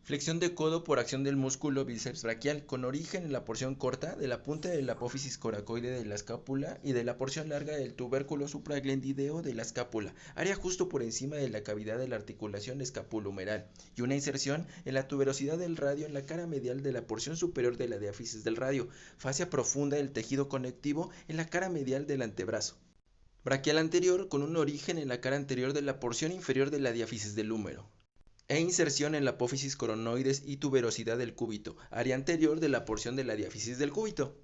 Flexión de codo por acción del músculo bíceps braquial, con origen en la porción corta de la punta de la apófisis coracoide de la escápula y de la porción larga del tubérculo supraglendideo de la escápula, área justo por encima de la cavidad de la articulación escapulohumeral, y una inserción en la tuberosidad del radio en la cara medial de la porción superior de la diáfisis del radio, fascia profunda del tejido conectivo en la cara medial del antebrazo. Braquial anterior con un origen en la cara anterior de la porción inferior de la diáfisis del húmero e inserción en la apófisis coronoides y tuberosidad del cúbito, área anterior de la porción de la diáfisis del cúbito.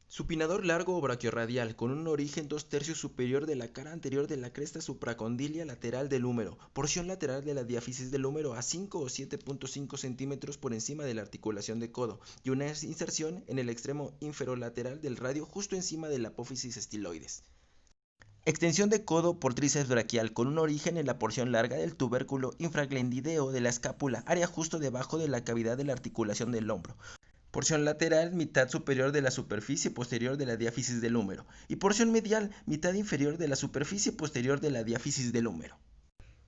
Supinador largo o braquiorradial, con un origen 2/3 superior de la cara anterior de la cresta supracondilia lateral del húmero, porción lateral de la diáfisis del húmero a 5 o 7.5 centímetros por encima de la articulación de codo, y una inserción en el extremo inferolateral del radio justo encima de la apófisis estiloides. Extensión de codo por tríceps braquial con un origen en la porción larga del tubérculo infraglendideo de la escápula, área justo debajo de la cavidad de la articulación del hombro. Porción lateral, mitad superior de la superficie posterior de la diáfisis del húmero. Y porción medial, mitad inferior de la superficie posterior de la diáfisis del húmero.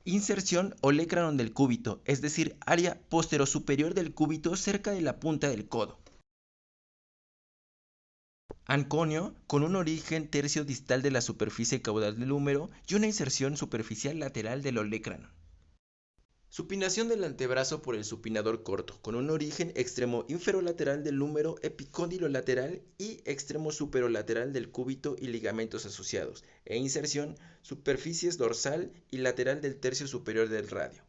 Inserción olecranon del cúbito, es decir, área posterosuperior del cúbito cerca de la punta del codo. Anconio con un origen tercio distal de la superficie caudal del húmero y una inserción superficial lateral del olecranon. Supinación del antebrazo por el supinador corto, con un origen extremo inferolateral del húmero, epicóndilo lateral y extremo superolateral del cúbito y ligamentos asociados, e inserción superficies dorsal y lateral del tercio superior del radio.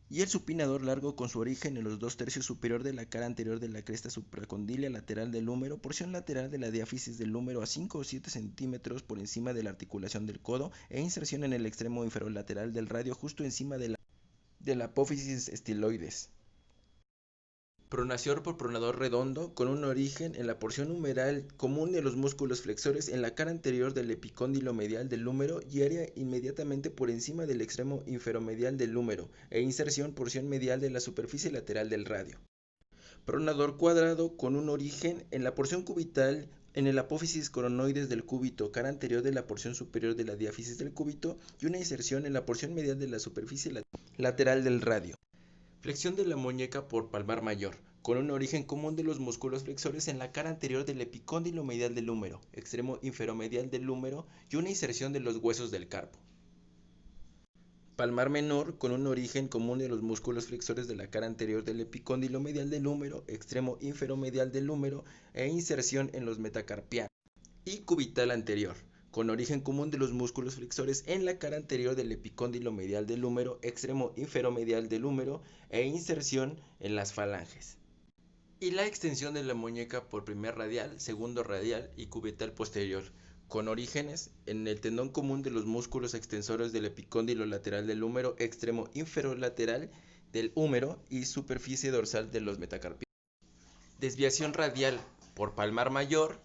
Y el supinador largo con su origen en los 2/3 superior de la cara anterior de la cresta supracondilia lateral del húmero, porción lateral de la diáfisis del húmero a 5 o 7 centímetros por encima de la articulación del codo, e inserción en el extremo inferolateral del radio justo encima de la apófisis estiloides. Pronación por pronador redondo con un origen en la porción humeral común de los músculos flexores en la cara anterior del epicóndilo medial del húmero y área inmediatamente por encima del extremo inferomedial del húmero, e inserción porción medial de la superficie lateral del radio. Pronador cuadrado con un origen en la porción cubital en el apófisis coronoides del cúbito, cara anterior de la porción superior de la diáfisis del cúbito y una inserción en la porción medial de la superficie lateral del radio. Flexión de la muñeca por palmar mayor, con un origen común de los músculos flexores en la cara anterior del epicóndilo medial del húmero, extremo inferomedial del húmero y una inserción de los huesos del carpo. Palmar menor con un origen común de los músculos flexores de la cara anterior del epicóndilo medial del húmero, extremo inferomedial del húmero e inserción en los metacarpianos. Y cubital anterior, con origen común de los músculos flexores en la cara anterior del epicóndilo medial del húmero, extremo inferomedial del húmero e inserción en las falanges. Y la extensión de la muñeca por primer radial, segundo radial y cubital posterior, con orígenes en el tendón común de los músculos extensores del epicóndilo lateral del húmero, extremo inferolateral del húmero y superficie dorsal de los metacarpianos. Desviación radial por palmar mayor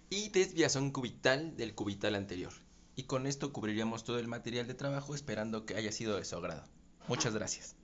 y desviación cubital del cubital anterior. Y con esto cubriríamos todo el material de trabajo, esperando que haya sido de su agrado. Muchas gracias.